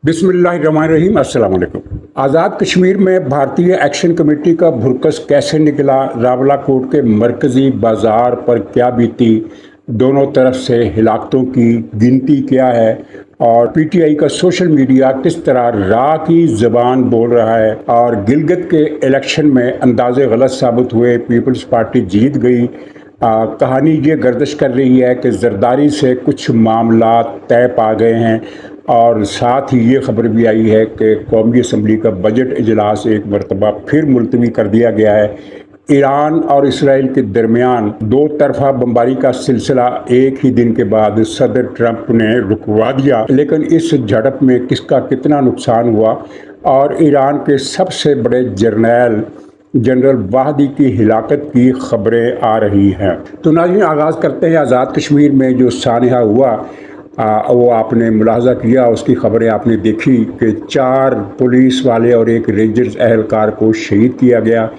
बिस्मिल्लाहिर्रहमानिर्रहीम। अस्सलाम वालेकुम। आज़ाद कश्मीर में भारतीय एक्शन कमेटी का भुरकस कैसे निकला, रावलाकोट के मरकज़ी बाज़ार पर क्या बीती, दोनों तरफ से हिलाकतों की गिनती क्या है और पीटीआई का सोशल मीडिया किस तरह राह की ज़बान बोल रहा है और गिलगित के इलेक्शन में अंदाज़े गलत साबित हुए, पीपल्स पार्टी जीत गई। कहानी ये गर्दिश कर रही है कि जरदारी से कुछ मामला तय पा गए हैं और साथ ही ये खबर भी आई है कि कौमी असम्बली का बजट इजलास एक मरतबा फिर मुलतवी कर दिया गया है। ईरान और इसराइल के दरमियान दो तरफा बमबारी का सिलसिला एक ही दिन के बाद सदर ट्रंप ने रुकवा दिया, लेकिन इस झड़प में किसका कितना नुकसान हुआ और ईरान के सबसे बड़े जनरल वाहदी की हिलाकत की खबरें आ रही हैं। तो नाज़रीन, आगाज़ करते हैं आज़ाद कश्मीर में जो सानहा हुआ वो आपने मुलाहजा किया, उसकी खबरें आपने देखी कि 4 पुलिस वाले और एक रेंजर्स एहलकार को शहीद किया गया।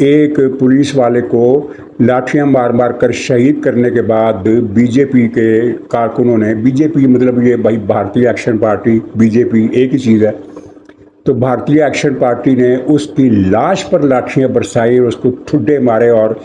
एक पुलिस वाले को लाठियां मार मार कर शहीद करने के बाद बीजेपी के कारकुनों ने, बीजेपी मतलब ये भाई भारतीय एक्शन पार्टी, बीजेपी एक ही चीज़ है, तो भारतीय एक्शन पार्टी ने उसकी लाश पर लाठियां बरसाई और उसको ठुड्डे मारे और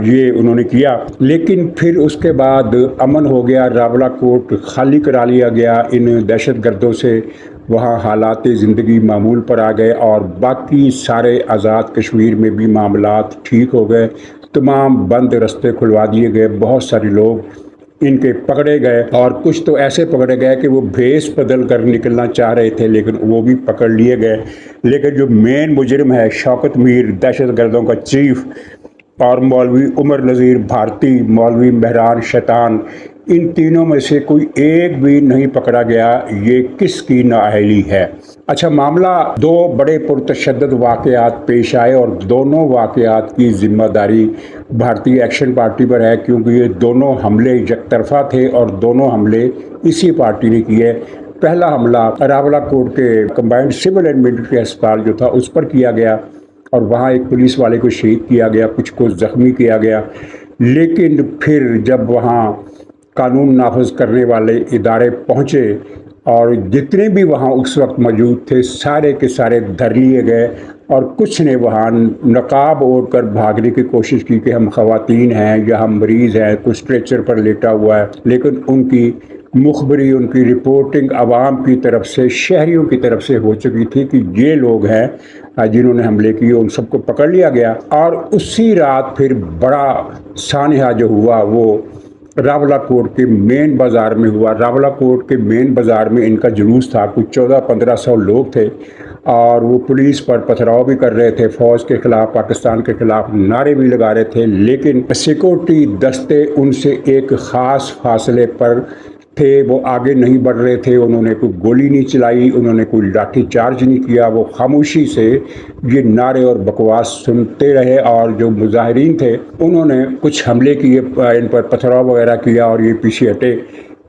ये उन्होंने किया। लेकिन फिर उसके बाद अमन हो गया, रावलाकोट खाली करा लिया गया इन दहशतगर्दों से, वहाँ हालात ज़िंदगी मामूल पर आ गए और बाकी सारे आज़ाद कश्मीर में भी मामलात ठीक हो गए। तमाम बंद रास्ते खुलवा दिए गए, बहुत सारे लोग इनके पकड़े गए और कुछ तो ऐसे पकड़े गए कि वो भेस बदल कर निकलना चाह रहे थे, लेकिन वो भी पकड़ लिए गए। लेकिन जो मेन मुजरिम है शौकत मीर, दहशतगर्दों का चीफ, और मौलवी उमर नज़ीर भारती, मौलवी मेहरान शैतान, इन तीनों में से कोई एक भी नहीं पकड़ा गया। ये किसकी नाअहली है? अच्छा, मामला दो बड़े पुरतशद्दद वाक़यात पेश आए और दोनों वाक़यात की ज़िम्मेदारी भारतीय एक्शन पार्टी पर है, क्योंकि ये दोनों हमले यकतरफा थे और दोनों हमले इसी पार्टी ने किए। पहला हमला रावलाकोट के कंबाइंड सिविल एंड मिलिट्री अस्पताल जो था उस पर किया गया और वहाँ एक पुलिस वाले को शहीद किया गया, कुछ को ज़ख्मी किया गया। लेकिन फिर जब वहाँ कानून नाफज करने वाले इदारे पहुँचे और जितने भी वहाँ उस वक्त मौजूद थे सारे के सारे धर लिए गए और कुछ ने वहाँ नकाब ओढ़ कर भागने की कोशिश की कि हम ख़वातीन हैं या हम मरीज़ हैं, कुछ स्ट्रेचर पर लेटा हुआ है। लेकिन उनकी मुखबरी, उनकी रिपोर्टिंग आवाम की तरफ से, शहरियों की तरफ से हो चुकी थी कि ये लोग हैं जिन्होंने हमले किए, उन सबको पकड़ लिया गया। और उसी रात फिर बड़ा सानहा जो हुआ वो रावलाकोट के मेन बाज़ार में हुआ। रावलाकोट के मेन बाज़ार में इनका जुलूस था, कुछ 1400-1500 लोग थे और वो पुलिस पर पथराव भी कर रहे थे, फ़ौज के ख़िलाफ़, पाकिस्तान के ख़िलाफ़ नारे भी लगा रहे थे। लेकिन सिक्योरिटी दस्ते उनसे एक ख़ास फासले पर थे, वो आगे नहीं बढ़ रहे थे। उन्होंने कोई गोली नहीं चलाई, उन्होंने कोई लाठी चार्ज नहीं किया, वो खामोशी से ये नारे और बकवास सुनते रहे और जो मुजाहिरीन थे उन्होंने कुछ हमले किए, इन पर पथराव वगैरह किया और ये पीछे हटे।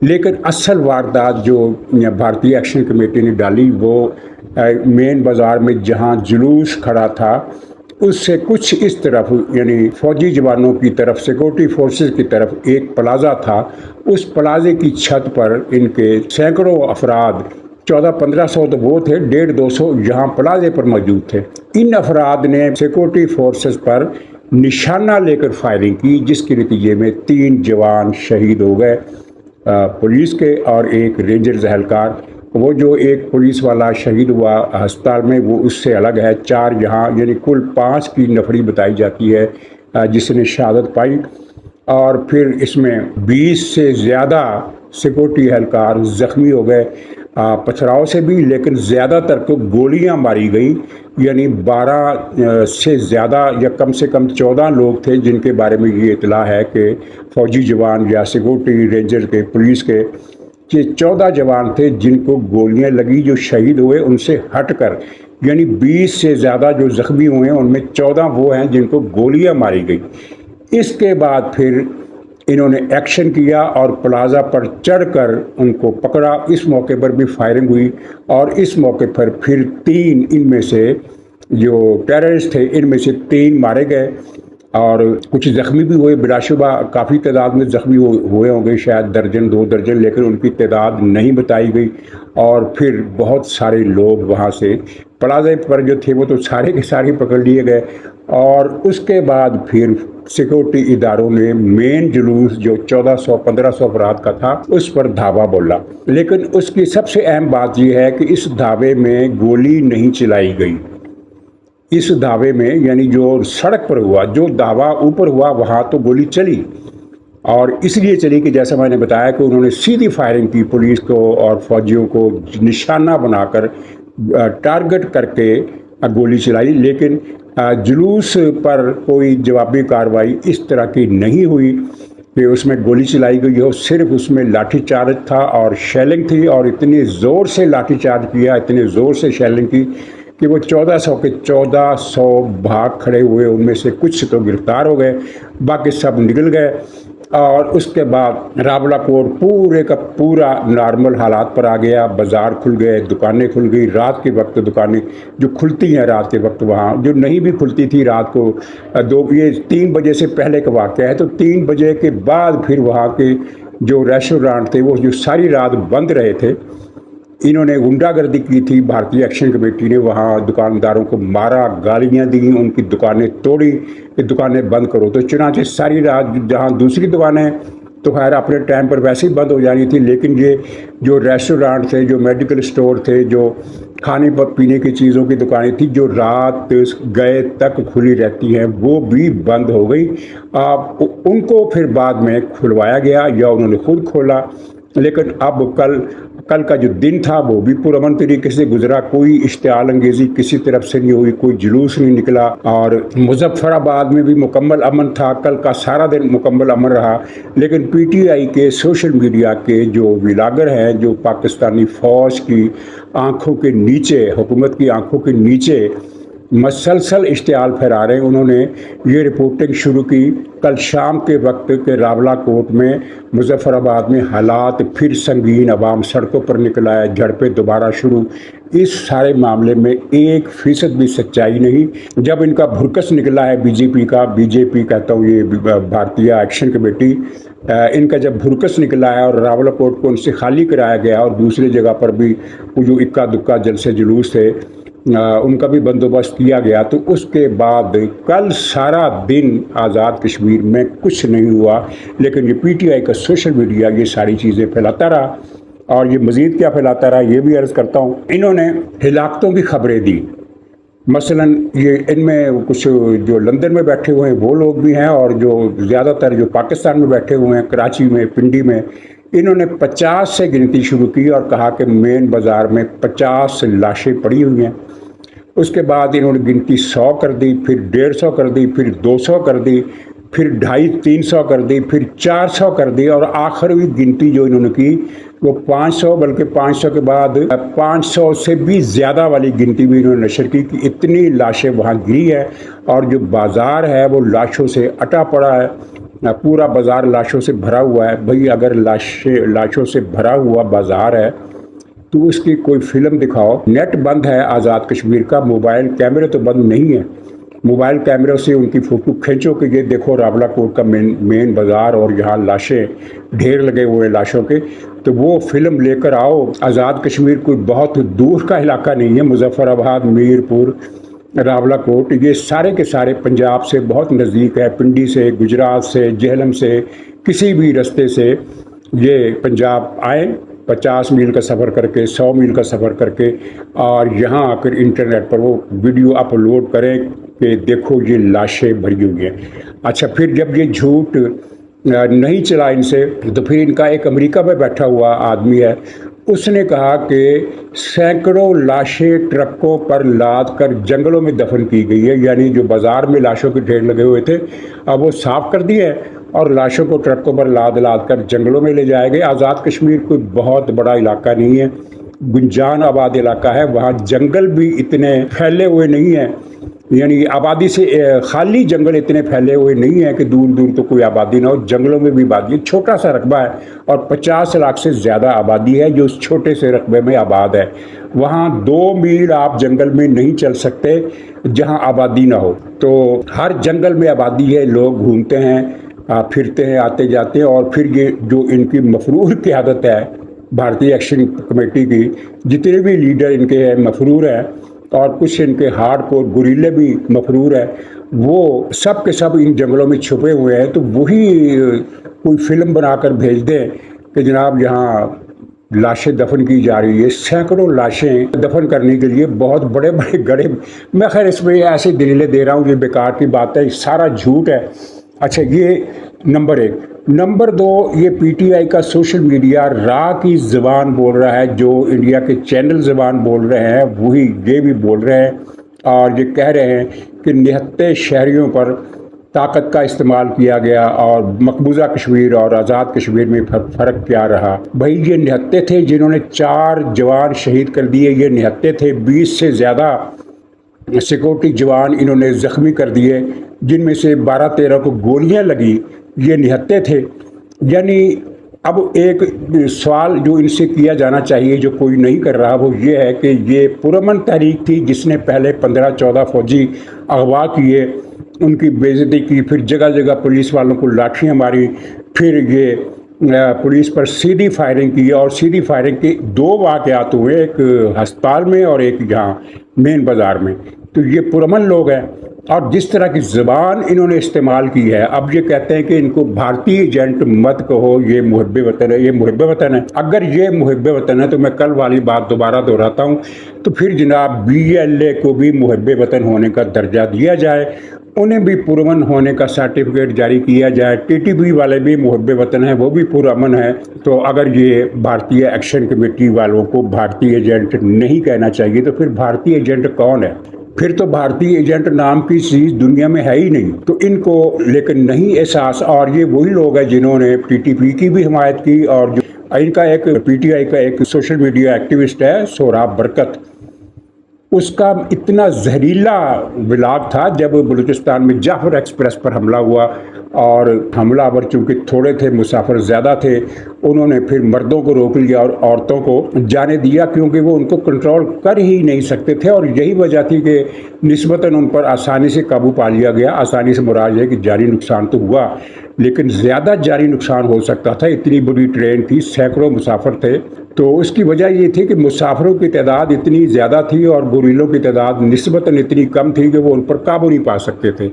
लेकिन असल वारदात जो भारतीय एक्शन कमेटी ने डाली वो मेन बाज़ार में जहाँ जुलूस खड़ा था उससे कुछ इस तरफ, यानी फ़ौजी जवानों की तरफ, सिक्योरिटी फोर्सेस की तरफ एक प्लाज़ा था, उस प्लाज़े की छत पर इनके सैकड़ों अफराद, 1400-1500 तो वो थे, 150-200 यहाँ प्लाज़े पर मौजूद थे। इन अफराद ने सिक्योरिटी फोर्सेस पर निशाना लेकर फायरिंग की, जिसके नतीजे में 3 जवान शहीद हो गए, पुलिस के और एक रेंजर्स एहलकार। वो जो एक पुलिस वाला शहीद हुआ अस्पताल में वो उससे अलग है। 4 यहाँ, यानी कुल 5 की नफरी बताई जाती है जिसने शहादत पाई और फिर इसमें 20 से ज़्यादा सिक्योरिटी एहलकार ज़ख्मी हो गए पथराव से भी, लेकिन ज़्यादातर को गोलियां मारी गई। यानी 12 से ज़्यादा या कम से कम 14 लोग थे जिनके बारे में ये इतला है कि फ़ौजी जवान या सिक्योरिटी रेंजर के, पुलिस के, ये 14 जवान थे जिनको गोलियां लगी, जो शहीद हुए उनसे हटकर। यानी 20 से ज़्यादा जो ज़ख्मी हुए हैं उनमें 14 वो हैं जिनको गोलियां मारी गई। इसके बाद फिर इन्होंने एक्शन किया और प्लाज़ा पर चढ़कर उनको पकड़ा। इस मौके पर भी फायरिंग हुई और इस मौके पर फिर 3 इनमें से जो टेररिस्ट थे इनमें से 3 मारे गए اور کچھ زخمی بھی ہوئے، بلا شبہ کافی تعداد میں زخمی ہوئے ہوں گے، شاید درجن 2 درجن، لیکن ان کی تعداد نہیں بتائی گئی۔ اور پھر بہت سارے لوگ وہاں سے پلازے پر جو تھے وہ تو سارے کے سارے پکڑ لیے گئے، اور اس کے بعد پھر سیکورٹی اداروں نے مین جلوس جو 1400-1500 افراد کا تھا اس پر دھاوا بولا۔ لیکن اس کی سب سے اہم بات یہ ہے کہ اس دھاوے میں گولی نہیں چلائی گئی۔ اس دھاوے میں یعنی جو سڑک پر ہوا، جو دھاوا اوپر ہوا وہاں تو گولی چلی، اور اس لیے چلی کہ جیسا میں نے بتایا کہ انہوں نے سیدھی فائرنگ کی، پولیس کو اور فوجیوں کو نشانہ بنا کر ٹارگٹ کر کے گولی چلائی۔ لیکن جلوس پر کوئی جوابی کارروائی اس طرح کی نہیں ہوئی کہ اس میں گولی چلائی گئی ہو، صرف اس میں لاٹھی چارج تھا اور شیلنگ تھی، اور اتنے زور سے لاٹھی چارج کیا، اتنے زور سے شیلنگ کی کہ وہ 1400 کے 1400 بھاگ کھڑے ہوئے، ان میں سے کچھ تو گرفتار ہو گئے، باقی سب نکل گئے۔ اور اس کے بعد راولا کوٹ پورے کا پورا نارمل حالات پر آ گیا، بازار کھل گئے، دکانیں کھل گئی، رات کے وقت دکانیں جو کھلتی ہیں رات کے وقت، وہاں جو نہیں بھی کھلتی تھی رات کو، یہ 3 بجے سے پہلے کا واقعہ ہے، تو 3 بجے کے بعد پھر وہاں کے جو ریسٹورانٹ تھے وہ جو ساری رات بند رہے تھے، انہوں نے غنڈہ گردی کی تھی، بھارتی ایکشن کمیٹی نے وہاں دکانداروں کو مارا، گالیاں دیں، ان کی دکانیں توڑی کہ دکانیں بند کرو۔ تو چنانچہ ساری رات جہاں دوسری دکانیں تو خیر اپنے ٹائم پر ویسے ہی بند ہو جانی تھی، لیکن یہ جو ریسٹورانٹ تھے، جو میڈیکل سٹور تھے، جو کھانے پینے کی چیزوں کی دکانیں تھیں جو رات گئے تک کھلی رہتی ہیں، وہ بھی بند ہو گئی۔ ان کو پھر بعد میں کھلوایا گیا یا انہوں نے خود کھولا، لیکن اب کل کا جو دن تھا وہ بھی پرامن طریقے سے گزرا، کوئی اشتعال انگیزی کسی طرف سے نہیں ہوئی، کوئی جلوس نہیں نکلا، اور مظفر آباد میں بھی مکمل امن تھا، کل کا سارا دن مکمل امن رہا۔ لیکن پی ٹی آئی کے سوشل میڈیا کے جو ولاگر ہیں، جو پاکستانی فوج کی آنکھوں کے نیچے، حکومت کی آنکھوں کے نیچے مسلسل اشتعال پھیلا رہے ہیں، انہوں نے یہ رپورٹنگ شروع کی کل شام کے وقت کہ راولا کوٹ میں، مظفر آباد میں حالات پھر سنگین، عوام سڑکوں پر نکل آئے، جھڑپیں دوبارہ شروع۔ اس سارے معاملے میں 1% بھی سچائی نہیں۔ جب ان کا بھرکس نکلا ہے بی جے پی کہتا ہوں، یہ بھارتیہ ایکشن کمیٹی، ان کا جب بھرکس نکلا ہے اور راولا کوٹ کو ان سے خالی کرایا گیا، اور دوسری جگہ پر بھی جو اکا دکا جلسے جلوس تھے ان کا بھی بندوبست کیا گیا، تو اس کے بعد کل سارا دن آزاد کشمیر میں کچھ نہیں ہوا۔ لیکن یہ پی ٹی آئی کا سوشل میڈیا یہ ساری چیزیں پھیلاتا رہا، اور یہ مزید کیا پھیلاتا رہا یہ بھی عرض کرتا ہوں۔ انہوں نے ہلاکتوں کی خبریں دی، مثلا یہ ان میں کچھ جو لندن میں بیٹھے ہوئے ہیں وہ لوگ بھی ہیں، اور جو زیادہ تر جو پاکستان میں بیٹھے ہوئے ہیں، کراچی میں، پنڈی میں، انہوں نے 50 سے گنتی شروع کی اور کہا کہ مین بازار میں 50 لاشیں پڑی ہوئی ہیں۔ اس کے بعد انہوں نے گنتی 100 کر دی، پھر 150 کر دی، پھر 200 کر دی، پھر 250-300 کر دی، پھر 400 کر دی، اور آخری گنتی جو انہوں نے کی وہ 500، بلکہ 500 کے بعد 500 سے بھی زیادہ والی گنتی بھی انہوں نے نشر کی کہ اتنی لاشیں وہاں گری ہے، اور جو بازار ہے وہ لاشوں سے اٹا پڑا ہے، پورا بازار لاشوں سے بھرا ہوا ہے۔ بھئی اگر لاشوں سے بھرا ہوا بازار ہے تو اس کی کوئی فلم دکھاؤ۔ نیٹ بند ہے آزاد کشمیر کا، موبائل کیمرے تو بند نہیں ہیں، موبائل کیمروں سے ان کی فوٹو کھینچو کہ یہ دیکھو راولا کوٹ کا مین بازار، اور یہاں لاشیں ڈھیر لگے ہوئے لاشوں کے، تو وہ فلم لے کر آؤ۔ آزاد کشمیر کوئی بہت دور کا علاقہ نہیں ہے، مظفر آباد، میر پور، راولا کوٹ یہ سارے کے سارے پنجاب سے بہت نزدیک ہے، پنڈی سے، گجرات سے، جہلم سے، کسی بھی رستے سے یہ پنجاب آئیں، 50 میل کا سفر کر کے، 100 میل کا سفر کر کے، اور یہاں آ کر انٹرنیٹ پر وہ ویڈیو اپلوڈ کریں کہ دیکھو یہ لاشیں بھری ہوئی ہیں۔ اچھا، پھر جب یہ جھوٹ نہیں چلا ان سے، تو پھر ان کا ایک امریکہ میں بیٹھا ہوا آدمی ہے، اس نے کہا کہ سینکڑوں لاشیں ٹرکوں پر لاد کر جنگلوں میں دفن کی گئی ہے، یعنی جو بازار میں لاشوں کے ڈھیر لگے ہوئے تھے اب وہ صاف کر دیے اور لاشوں کو ٹرکوں پر لاد کر جنگلوں میں لے جائے گئے۔ آزاد کشمیر کوئی بہت بڑا علاقہ نہیں ہے، گنجان آباد علاقہ ہے، وہاں جنگل بھی اتنے پھیلے ہوئے نہیں ہیں यानी आबादी से खाली जंगल इतने फैले हुए नहीं है कि दूर दूर तो कोई आबादी ना हो, जंगलों में भी आबादी है। छोटा सा रकबा है और 50 लाख से ज़्यादा आबादी है जो उस छोटे से रकबे में आबाद है। वहाँ 2 मील आप जंगल में नहीं चल सकते जहाँ आबादी ना हो। तो हर जंगल में आबादी है, लोग घूमते हैं, फिरते हैं, आते जाते हैं। और फिर ये जो इनकी मफरूर क़यादत है भारतीय एक्शन कमेटी की, जितने भी लीडर इनके हैं मफरूर हैं और कुछ इनके हार्डकोर गुरिल्ले भी मफरूर है, वो सब के सब इन जंगलों में छुपे हुए हैं। तो वही कोई फिल्म बनाकर भेज दें कि जनाब यहाँ लाशें दफन की जा रही है, सैकड़ों लाशें दफन करने के लिए बहुत बड़े बड़े गड्ढे। मैं खैर इसमें ऐसे दलीलें दे रहा हूँ, ये बेकार की बात है, सारा झूठ है। अच्छा, ये नंबर 1। नंबर 2, ये पीटीआई का सोशल मीडिया रा की ज़बान बोल रहा है, जो इंडिया के चैनल ज़बान बोल रहे हैं वही ये भी बोल रहे हैं। और ये कह रहे हैं कि निहत्ते शहरियों पर ताकत का इस्तेमाल किया गया और मकबूजा कश्मीर और आज़ाद कश्मीर में फ़र्क क्या रहा। भाई ये निहत्ते थे जिन्होंने 4 जवान शहीद कर दिए, ये निहत्ते थे। 20 से ज़्यादा सिक्योरिटी जवान इन्होंने ज़ख्मी कर दिए, जिनमें से 12-13 को गोलियां लगी। ये निहत्ते थे। यानी अब एक सवाल जो इनसे किया जाना चाहिए जो कोई नहीं कर रहा, वो ये है कि ये पुरअमन तहरीक थी जिसने पहले 15-14 फौजी अगवा किए, उनकी बेइज्जती की, फिर जगह जगह पुलिस वालों को लाठियाँ मारी, फिर ये पुलिस पर सीधी फायरिंग की। और सीधी फायरिंग के 2 वाक़यात हुए, एक अस्पताल में और एक यहाँ मेन बाज़ार में। तो ये पुरअमन लोग हैं और जिस तरह की ज़बान इन्होंने इस्तेमाल की है, अब ये कहते हैं कि इनको भारतीय एजेंट मत कहो, ये मुहिब्बे वतन है, ये मुहिब्बे वतन है। अगर ये मुहिब्बे वतन है तो मैं कल वाली बात दोबारा दोहराता हूँ, तो फिर जनाब BLA को भी मुहिब्बे वतन होने का दर्जा दिया जाए, उन्हें भी पुरअमन होने का सर्टिफिकेट जारी किया जाए। TTP वाले भी मुहिब्बे वतन हैं, वो भी पुरअमन है। तो अगर ये भारतीय एक्शन कमेटी वालों को भारतीय एजेंट नहीं कहना चाहिए तो फिर भारतीय एजेंट कौन है? फिर तो भारतीय एजेंट नाम की चीज़ दुनिया में है ही नहीं। तो इनको लेकिन नहीं एहसास। और ये वही लोग हैं जिन्होंने TTP की भी हिमायत की। और जो इनका एक PTI का एक सोशल मीडिया एक्टिविस्ट है सोहराब बरकत, उसका इतना जहरीला व्लॉग था जब बलूचिस्तान में जाफर एक्सप्रेस पर हमला हुआ और हमलावर चूँकि थोड़े थे, मुसाफिर ज़्यादा थे, उन्होंने फिर मर्दों को रोक लिया और औरतों को जाने दिया क्योंकि वो उनको कंट्रोल कर ही नहीं सकते थे। और यही वजह थी कि निस्बतन उन पर आसानी से काबू पा लिया गया। आसानी से मुराद है कि जानी नुकसान तो हुआ, लेकिन ज़्यादा जानी नुकसान हो सकता था। इतनी बड़ी ट्रेन थी, सैकड़ों मुसाफिर थे। तो उसकी वजह ये थी कि मुसाफिरों की तादाद इतनी ज़्यादा थी और गुरीलों की तादाद निस्बतन इतनी कम थी कि वो उन पर काबू नहीं पा सकते थे।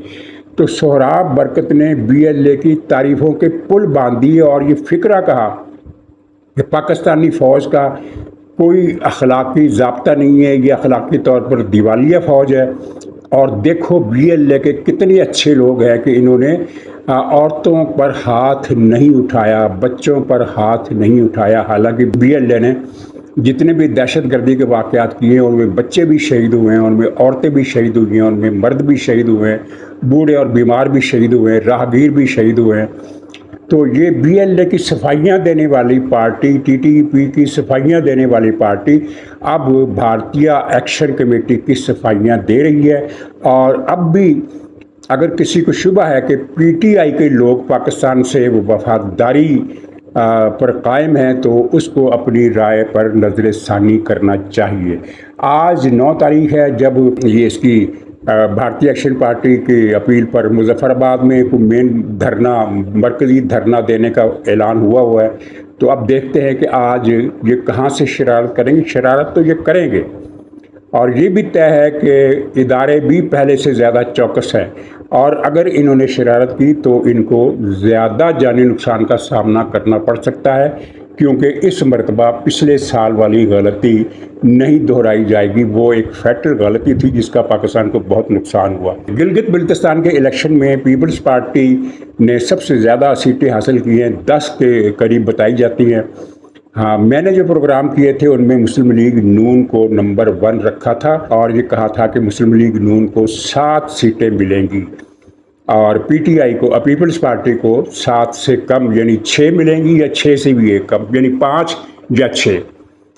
तो सोहराब बरकत ने BLA की तारीफ़ों के पुल बांध दिए और ये फिक्रा कहा कि पाकिस्तानी फ़ौज का कोई अखलाकी ज़ाब्ता नहीं है, ये अखलाकी तौर पर दिवालिया फ़ौज है। और देखो BLA के कितने अच्छे लोग हैं कि इन्होंने औरतों पर हाथ नहीं उठाया, बच्चों पर हाथ नहीं उठाया। हालांकि BLA ने जितने भी दहशत गर्दी के वाक़यात किए हैं उनमें बच्चे भी शहीद हुए हैं, उनमें औरतें भी शहीद हुई हैं, उनमें मर्द भी शहीद हुए हैं, बूढ़े और बीमार भी शहीद हुए हैं, राहगीर भी शहीद हुए हैं। तो ये BLA की सफाइयाँ देने वाली पार्टी, TTP की सफाइयाँ देने वाली पार्टी अब भारतीय एक्शन कमेटी की सफाइयाँ दे रही है। और अब भी अगर किसी को शुबा है कि PTI के लोग पाकिस्तान से वो वफादारी पर कायम है तो उसको अपनी राय पर नज़र सानी करना चाहिए। आज 9 तारीख है जब ये इसकी भारतीय एक्शन पार्टी की अपील पर मुजफ्फराबाद में कोई मेन धरना, मरकज़ी धरना देने का ऐलान हुआ है। तो अब देखते हैं कि आज ये कहाँ से शरारत करेंगे। शरारत तो ये करेंगे और ये भी तय है कि इदारे भी पहले से ज़्यादा चौकस हैं और अगर इन्होंने शरारत की तो इनको ज़्यादा जानी नुकसान का सामना करना पड़ सकता है, क्योंकि इस मरतबा पिछले साल वाली गलती नहीं दोहराई जाएगी। वो एक फैटल गलती थी जिसका पाकिस्तान को बहुत नुकसान हुआ। गिलगित बल्तिस्तान के इलेक्शन में पीपल्स पार्टी ने सबसे ज़्यादा सीटें हासिल की हैं, 10 के करीब बताई जाती हैं। हाँ, मैंने जो प्रोग्राम किए थे उनमें मुस्लिम लीग नून को नंबर 1 रखा था और ये कहा था कि मुस्लिम लीग नून को 7 सीटें मिलेंगी और PTI को, पीपल्स पार्टी को 7 से कम यानी 6 मिलेंगी या 6 से भी एक कम यानी 5 या 6।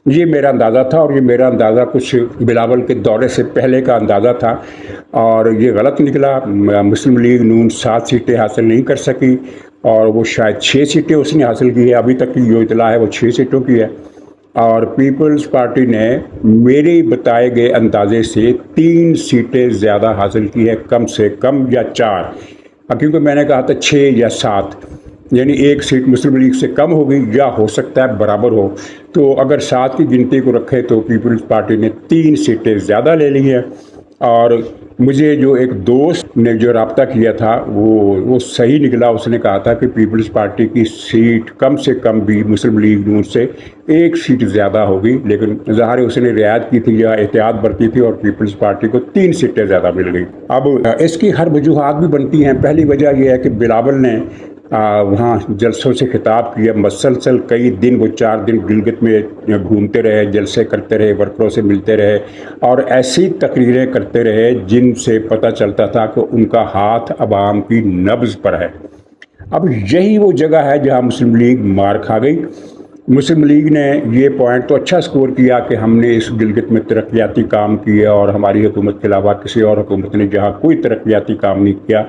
ये मेरा अंदाज़ा था, और ये मेरा अंदाज़ा कुछ बिलावल के दौरे से पहले का अंदाज़ा था, और ये गलत निकला। मुस्लिम लीग नून 7 सीटें हासिल नहीं कर सकी, और वो शायद 6 सीटें उसने हासिल की है। अभी तक की जो इतला है वो 6 सीटों की है। और पीपल्स पार्टी ने मेरे बताए गए अंदाजे से 3 सीटें ज़्यादा हासिल की है, कम से कम, या 4, क्योंकि मैंने कहा था 6 या 7, यानी 1 सीट मुस्लिम लीग से कम होगी, या हो सकता है बराबर हो। तो अगर 7 की गिनती को रखे तो पीपल्स पार्टी ने 3 सीटें ज़्यादा ले ली हैं। और मुझे जो एक दोस्त ने जो रब्ता किया था वो सही निकला। उसने कहा था कि पीपल्स पार्टी की सीट कम से कम भी मुस्लिम लीग नून से 1 सीट ज़्यादा होगी, लेकिन ज़ाहिर है उसने रियायत की थी या एहतियात बरती थी, और पीपल्स पार्टी को 3 सीटें ज़्यादा मिल गई। अब इसकी हर वजूहात भी बनती हैं। पहली वजह यह है कि बिलावल ने वहाँ जलसों से खिताब किया। मसलसल कई दिन, वो 4 दिन गिलगित में घूमते रहे, जलसे करते रहे, वर्करों से मिलते रहे, और ऐसी तकरीरें करते रहे जिनसे पता चलता था कि उनका हाथ अवाम की नब्ज़ पर है। अब यही वो जगह है जहाँ मुस्लिम लीग मार खा गई। मुस्लिम लीग ने ये पॉइंट तो अच्छा स्कोर किया कि हमने इस गिलगित में तरक्याती काम किया, और हमारी हुकूमत के अलावा किसी और हुकूमत ने जहाँ कोई तरक्याती काम नहीं किया।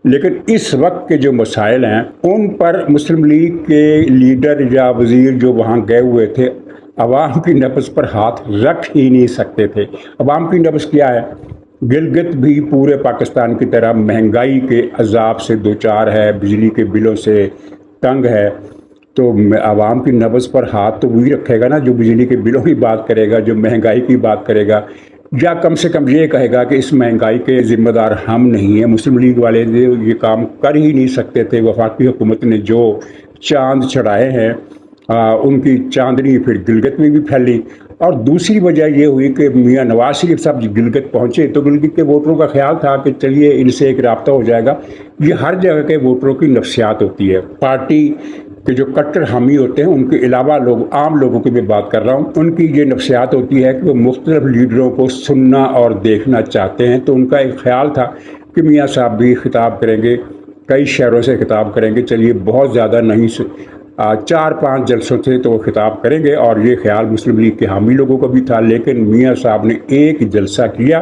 लेकिन इस वक्त के जो मसाइल हैं उन पर मुस्लिम लीग के लीडर या वज़ीर जो वहाँ गए हुए थे, अवाम की नब्ज़ पर हाथ रख ही नहीं सकते थे। अवाम की नब्ज़ क्या है? गिलगित भी पूरे पाकिस्तान की तरह महंगाई के अजाब से दो चार है, बिजली के बिलों से तंग है। तो आवाम की नब्ज़ पर हाथ तो वही रखेगा ना जो बिजली के बिलों की बात करेगा, जो महंगाई की बात करेगा, या कम से कम ये कहेगा कि इस महंगाई के ज़िम्मेदार हम नहीं हैं। मुस्लिम लीग वाले ये काम कर ही नहीं सकते थे। वफाकी हुकूमत ने जो चांद चढ़ाए हैं, उनकी चांदनी फिर गिलगित में भी फैली। और दूसरी वजह ये हुई कि मियाँ नवाज शरीफ साहब गिलगित पहुँचे तो गिलगित के वोटरों का ख्याल था कि चलिए इनसे एक रब्ता हो जाएगा। ये हर जगह के वोटरों की नफ्सियात होती है। पार्टी के जो कट्टर हामी होते हैं उनके अलावा लोग, आम लोगों की मैं बात कर रहा हूँ, उनकी ये नफ्सियात होती है कि वो मुख्तलिफ लीडरों को सुनना और देखना चाहते हैं। तो उनका एक ख्याल था कि मियाँ साहब भी खिताब करेंगे, कई शहरों से खिताब करेंगे, चलिए बहुत ज़्यादा नहीं, 4-5 जलसों से तो वो खिताब करेंगे। और ये ख्याल मुस्लिम लीग के हामी लोगों को भी था। लेकिन मियाँ साहब ने एक जलसा किया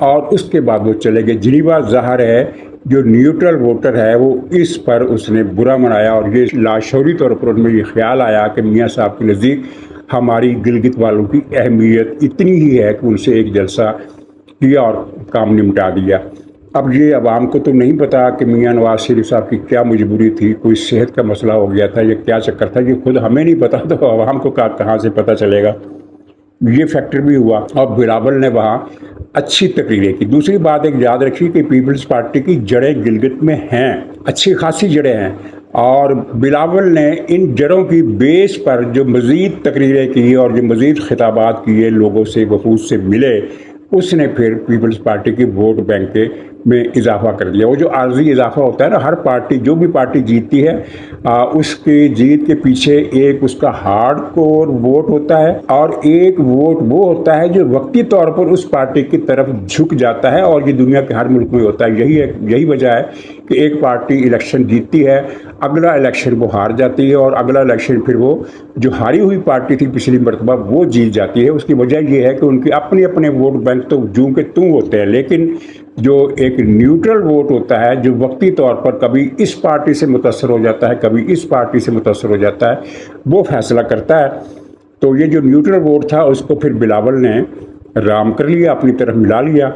और उसके बाद वो चले गए जिनीवा। ज़ाहिर है जो न्यूट्रल वोटर है वो इस पर उसने बुरा मनाया, और ये लाशौरी तौर पर उनमें ये ख्याल आया कि मियाँ साहब के नज़दीक हमारी गिलगित वालों की अहमियत इतनी ही है कि उनसे एक जलसा किया और काम निपटा दिया। अब ये अवाम को तो नहीं पता कि मियाँ नवाज शरीफ साहब की क्या मजबूरी थी, कोई सेहत का मसला हो गया था, ये क्या चक्कर था, ये खुद हमें नहीं पता, तो अवाम को कहाँ से पता चलेगा। ये फैक्टर भी हुआ। और बिलावल ने वहाँ अच्छी तकरीरें की। दूसरी बात एक याद रखिए कि पीपल्स पार्टी की जड़ें गिलगित में हैं, अच्छी खासी जड़ें हैं, और बिलावल ने इन जड़ों की बेस पर जो मज़ीद तकरीरें की और जो मज़ीद खिताबात किए, लोगों से, वफूद से मिले, उसने फिर पीपल्स पार्टी की वोट बैंक में इजाफा कर दिया। वो जो आर्जी इजाफा होता है ना, हर पार्टी, जो भी पार्टी जीतती है, उसकी जीत के पीछे एक उसका हार्ड कोर वोट होता है, और एक वोट वो होता है जो वक्ती तौर पर उस पार्टी की तरफ झुक जाता है। और ये दुनिया के हर मुल्क में होता है। यही वजह है कि एक पार्टी इलेक्शन जीतती है, अगला इलेक्शन वो हार जाती है, और अगला इलेक्शन फिर वो जो हारी हुई पार्टी थी पिछली मरतबा वो जीत जाती है। उसकी वजह ये है कि उनके अपने अपने वोट बैंक तो जूं के तू होते हैं, लेकिन जो एक न्यूट्रल वोट होता है जो वक्ती तौर पर कभी इस पार्टी से मुतासर हो जाता है, कभी इस पार्टी से मुतासर हो जाता है, वो फैसला करता है। तो ये जो न्यूट्रल वोट था उसको फिर बिलावल ने राम कर लिया, अपनी तरफ मिला लिया।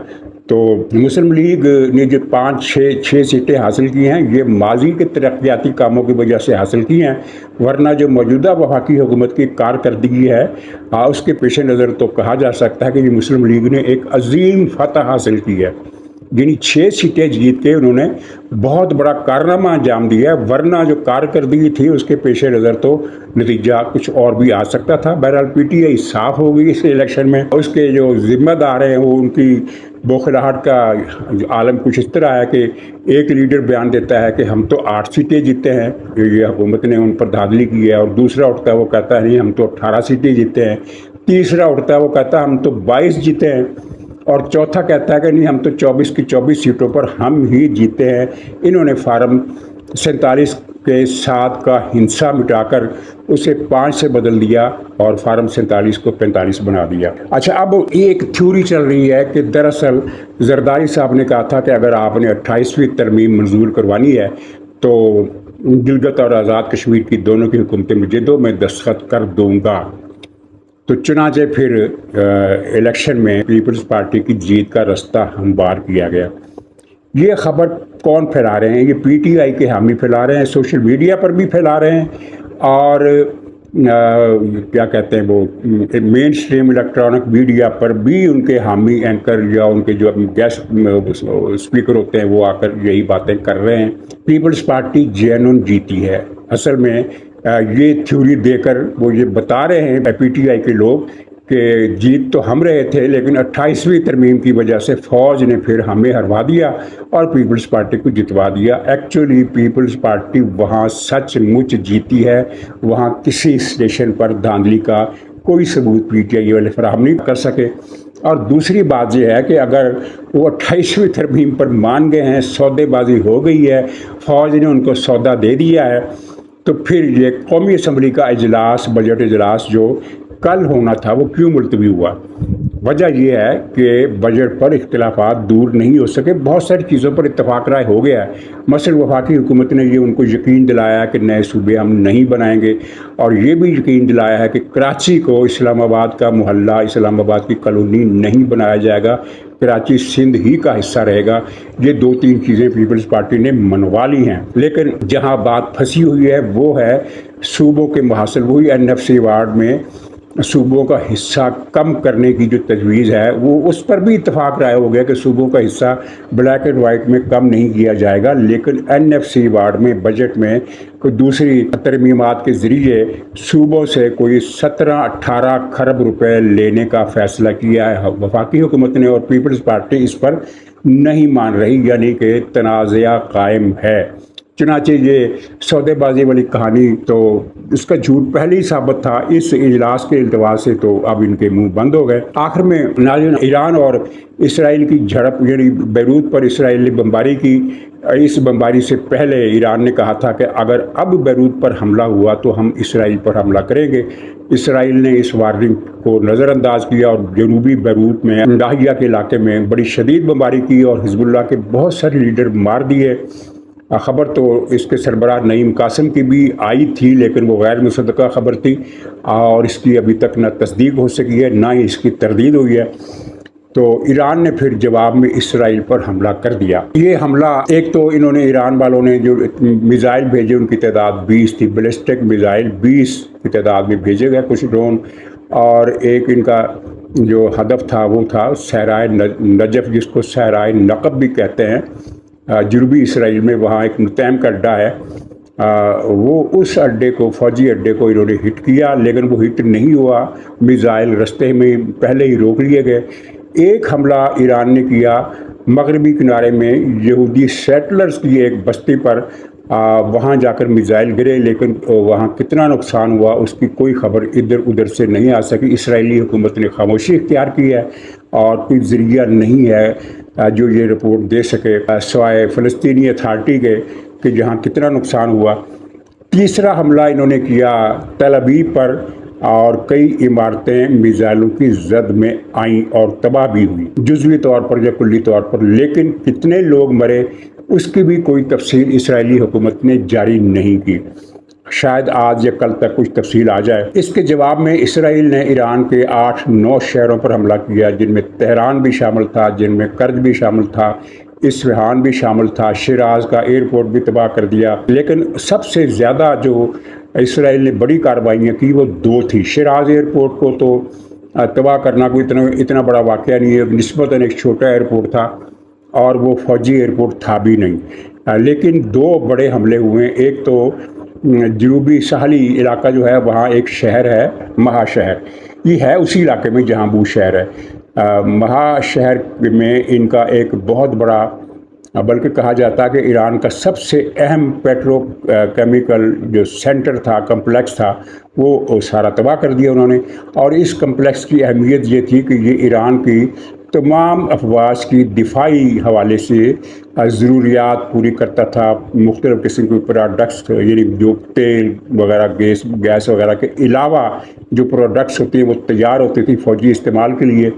तो मुस्लिम लीग ने जो 5-6 सीटें हासिल की हैं, ये माजी के तरक्याती कामों की वजह से हासिल की हैं, वरना जो मौजूदा वफाकी हुकूमत की कारकर्दगी है, उसके पेश नज़र तो कहा जा सकता है कि मुस्लिम लीग ने एक अजीम फतह हासिल की है। यानी 6 सीटें जीत के उन्होंने बहुत बड़ा कारनामा अंजाम दिया है, वरना जो कारकर्दगी थी उसके पेश नज़र तो नतीजा कुछ और भी आ सकता था। बहरहाल पीटीआई साफ हो गई इस इलेक्शन में। उसके जो जिम्मेदार हैं वो, उनकी बौखलाहट का आलम कुछ इस तरह है कि एक लीडर बयान देता है कि हम तो 8 सीटें जीते हैं, ये हुकूमत ने उन पर धांधली की है, और दूसरा उठता है वो कहता है नहीं हम तो 18 सीटें जीते हैं, तीसरा उठता है वो कहता है हम तो 22 जीते हैं, और चौथा कहता है कि नहीं हम तो 24 की 24 सीटों पर हम ही जीते हैं। इन्होंने फार्म 47 के 7 का हिंसा मिटा कर उसे 5 से बदल दिया और फार्म 47 को 45 बना दिया। अच्छा, अब ये एक थ्योरी चल रही है कि दरअसल जरदारी साहब ने कहा था कि अगर आपने 28वीं तरमीम मंजूर करवानी है तो गिलगित और आज़ाद कश्मीर की दोनों की हुकूमतें मुझे दो, मैं दस्तखत कर दूंगा। तो चुनाचे फिर इलेक्शन में पीपल्स पार्टी की जीत का रास्ता हमवार किया गया। ये खबर कौन फैला रहे हैं? ये पीटीआई के हामी फैला रहे हैं, सोशल मीडिया पर भी फैला रहे हैं और क्या कहते हैं वो मेन स्ट्रीम इलेक्ट्रॉनिक मीडिया पर भी उनके हामी एंकर या उनके जो गेस्ट स्पीकर होते हैं वो आकर यही बातें कर रहे हैं। पीपल्स पार्टी जेन्युइन जीती है। असल में ये थ्योरी देकर वो ये बता रहे हैं पीटीआई के लोग कि जीत तो हम रहे थे, लेकिन 28वीं तरमीम की वजह से फ़ौज ने फिर हमें हरवा दिया और पीपल्स पार्टी को जितवा दिया। एक्चुअली पीपल्स पार्टी वहाँ सचमुच जीती है। वहाँ किसी स्टेशन पर धांधली का कोई सबूत पीटीआई वाले फराहम नहीं कर सके। और दूसरी बात यह है कि अगर वो 28वीं तरमीम पर मान गए हैं, सौदेबाजी हो गई है, फ़ौज ने उनको सौदा दे दिया है, तो फिर ये कौमी असम्बली का इजलास, बजट इजलास जो कल होना था वो क्यों मुलतवी हुआ? वजह यह है कि बजट पर इख्तिलाफात दूर नहीं हो सके। बहुत सारी चीज़ों पर इत्तफाक राय हो गया है। मसलन वफाकी हुकूमत ने ये उनको यकीन दिलाया है कि नए सूबे हम नहीं बनाएंगे और ये भी यकीन दिलाया है कि कराची को इस्लामाबाद का मोहल्ला, इस्लामाबाद की कॉलोनी नहीं बनाया जाएगा, कराची सिंध ही का हिस्सा रहेगा। ये 2-3 चीज़ें पीपल्स पार्टी ने मनवा ली हैं। लेकिन जहाँ बात फंसी हुई है वो है सूबों के महासिल, वही NFC वार्ड में सूबों का हिस्सा कम करने की जो तजवीज़ है वो उस पर भी इत्तफाक राय हो गया कि सूबों का हिस्सा ब्लैक एंड वाइट में कम नहीं किया जाएगा, लेकिन NFC वार्ड में बजट में कोई दूसरी तरमीमात के ज़रिए सूबों से कोई 17-18 खरब रुपए लेने का फ़ैसला किया है वफाकी हुकूमत ने और पीपल्स पार्टी इस पर नहीं मान रही, यानी कि तनाज़ा कायम है। चुनाचे ये सौदेबाजी वाली कहानी तो इसका झूठ पहले ही साबित था। इस इजलास के इल्तवा से तो अब इनके मुंह बंद हो गए। आखिर में नाज़रीन, ईरान और इसराइल की झड़प, यानी बैरूत पर इसराइल ने बमबारी की। इस बमबारी से पहले ईरान ने कहा था कि अगर अब बैरूत पर हमला हुआ तो हम इसराइल पर हमला करेंगे। इसराइल ने इस वार्निंग को नज़रअंदाज किया और जनूबी बैरूत में अंदाहिया के इलाके में बड़ी शदीद बमबारी की और हिजबुल्लाह के बहुत सारे लीडर मार दिए। ख़बर तो इसके सरबराह नईम कासिम की भी आई थी, लेकिन वो गैर मुसद्दक़ा ख़बर थी और इसकी अभी तक न तस्दीक हो सकी है ना ही इसकी तरदीद हुई है। तो ईरान ने फिर जवाब में इसराइल पर हमला कर दिया। ये हमला, एक तो इन्होंने ईरान वालों ने जो मिज़ाइल भेजे उनकी तादाद 20 थी, बैलिस्टिक मिज़ाइल 20 की तादाद में भेजे गए कुछ ड्रोन, और एक इनका जो हदफ था वो था सहराए नजफ, जिसको सहराए नक़ब भी कहते हैं, जनूबी इसराइल में वहाँ एक मुतैम का अड्डा है। वो उस अड्डे को, फ़ौजी अड्डे को इन्होंने हिट किया, लेकिन वो हिट नहीं हुआ। मिज़ाइल रास्ते में पहले ही रोक लिए गए। एक हमला ईरान ने किया मगरबी किनारे में यहूदी सेटलर्स की एक बस्ती पर, वहाँ जाकर मिज़ाइल गिरे, लेकिन वहाँ कितना नुकसान हुआ उसकी कोई खबर इधर उधर से नहीं आ सकी। इसराइली हुकूमत ने खामोशी इख्तियार की है और कोई ज़रिया नहीं है जो ये रिपोर्ट दे सके सवाए फ़लस्तीनी अथॉरिटी के कि जहाँ कितना नुकसान हुआ। तीसरा हमला इन्होंने किया तल अवीव पर और कई इमारतें मिज़ाइलों की जद में आईं और तबाह भी हुई, जुज़वी तौर पर या कुल्ली तौर पर। लेकिन कितने लोग मरे उसकी भी कोई तफसील इसराइली हुकूमत ने जारी नहीं की। शायद आज या कल तक कुछ तफसील आ जाए। इसके जवाब में इसराइल ने ईरान के 8-9 शहरों पर हमला किया, जिनमें तेहरान भी शामिल था, जिनमें कर्ज भी शामिल था, इस्फहान भी शामिल था, शिराज का एयरपोर्ट भी तबाह कर दिया। लेकिन सबसे ज़्यादा जो इसराइल ने बड़ी कार्रवाइयाँ की वो 2 थी। शिराज एयरपोर्ट को तो तबाह करना कोई इतना बड़ा वाक़या नहीं है, निस्बतन एक छोटा एयरपोर्ट था और वो फ़ौजी एयरपोर्ट था भी नहीं। लेकिन 2 बड़े हमले हुए। एक तो जनूबी साहली इलाका जो है वहाँ एक शहर है महा शहर, ये है उसी इलाके में जहाँ बू शहर है। महा शहर में इनका एक बहुत बड़ा, बल्कि कहा जाता है कि ईरान का सबसे अहम पेट्रोकेमिकल जो सेंटर था, कम्प्लेक्स था, वो सारा तबाह कर दिया उन्होंने। और इस कम्प्लेक्स की अहमियत ये थी कि ये ईरान की तमाम अफवाज की दिफाई हवाले से ضروریات پوری کرتا تھا، مختلف قسم کے پروڈکٹس یعنی جو تیل وغیرہ گیس وغیرہ کے علاوہ جو پروڈکٹس ہوتی ہیں وہ تیار ہوتی تھی فوجی استعمال کے لیے.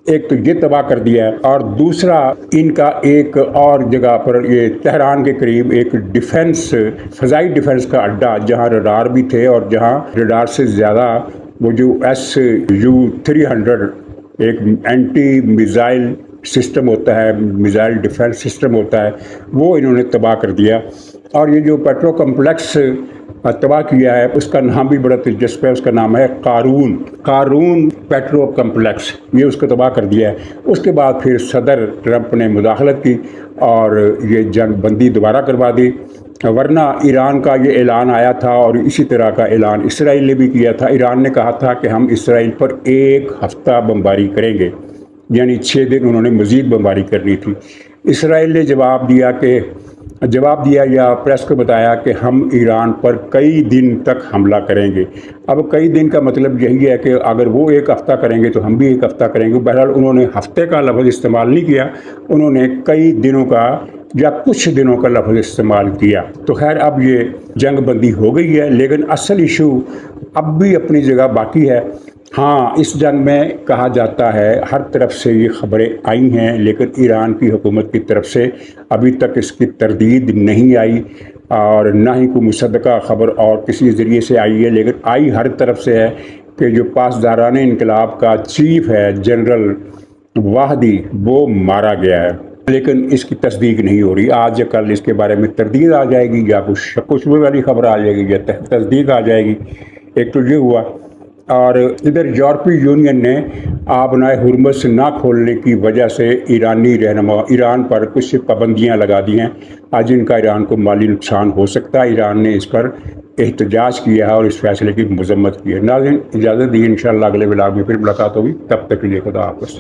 ایک تو یہ تباہ کر دیا ہے، اور دوسرا ان کا ایک اور جگہ پر یہ تہران کے قریب ایک ڈیفنس فضائی ڈیفنس کا اڈا جہاں ریڈار بھی تھے، اور جہاں ریڈار سے زیادہ وہ جو SU-300 ایک اینٹی میزائل سسٹم ہوتا ہے، میزائل ڈیفنس سسٹم ہوتا ہے، وہ انہوں نے تباہ کر دیا. اور یہ جو پیٹرو کمپلیکس تباہ کیا ہے اس کا نام بھی بڑا دلچسپ ہے، اس کا نام ہے قارون پیٹرو کمپلیکس، یہ اس کو تباہ کر دیا ہے. اس کے بعد پھر صدر ٹرمپ نے مداخلت کی اور یہ جنگ بندی دوبارہ کروا دی. ورنہ ایران کا یہ اعلان آیا تھا، اور اسی طرح کا اعلان اسرائیل نے بھی کیا تھا. ایران نے کہا تھا کہ ہم اسرائیل پر 1 ہفتہ بمباری کریں گے، یعنی 6 دن انہوں نے مزید بمباری کرنی تھی. اسرائیل نے جواب دیا یا پریس کو بتایا کہ ہم ایران پر کئی دن تک حملہ کریں گے. اب کئی دن کا مطلب یہی ہے کہ اگر وہ 1 ہفتہ کریں گے تو ہم بھی 1 ہفتہ کریں گے. بہرحال انہوں نے ہفتے کا لفظ استعمال نہیں کیا، انہوں نے کئی دنوں کا یا کچھ دنوں کا لفظ استعمال کیا. تو خیر اب یہ جنگ بندی ہو گئی ہے، لیکن اصل ایشو اب بھی اپنی جگہ باقی ہے. ہاں، اس جنگ میں کہا جاتا ہے ہر طرف سے یہ خبریں آئی ہیں، لیکن ایران کی حکومت کی طرف سے ابھی تک اس کی تردید نہیں آئی، اور نہ ہی کوئی مصدقہ خبر اور کسی ذریعے سے آئی ہے. لیکن آئی ہر طرف سے ہے کہ جو پاسداران انقلاب کا چیف ہے جنرل واحدی، وہ مارا گیا ہے. لیکن اس کی تصدیق نہیں ہو رہی. آج یا کل اس کے بارے میں تردید آ جائے گی، یا کچھ شک و شبہ والی خبر آ جائے گی، یا تصدیق آ جائے گی. ایک تو یہ ہوا. اور ادھر یورپی یونین نے آبنائے ہرمز نہ کھولنے کی وجہ سے ایرانی رہنما ایران پر کچھ پابندیاں لگا دی ہیں. آج ان کا ایران کو مالی نقصان ہو سکتا ہے. ایران نے اس پر احتجاج کیا ہے اور اس فیصلے کی مذمت کی ہے. ناظرین اجازت دی، انشاءاللہ اگلے ولاگ میں پھر ملاقات ہوگی. تب تک کے لیے خدا حافظ.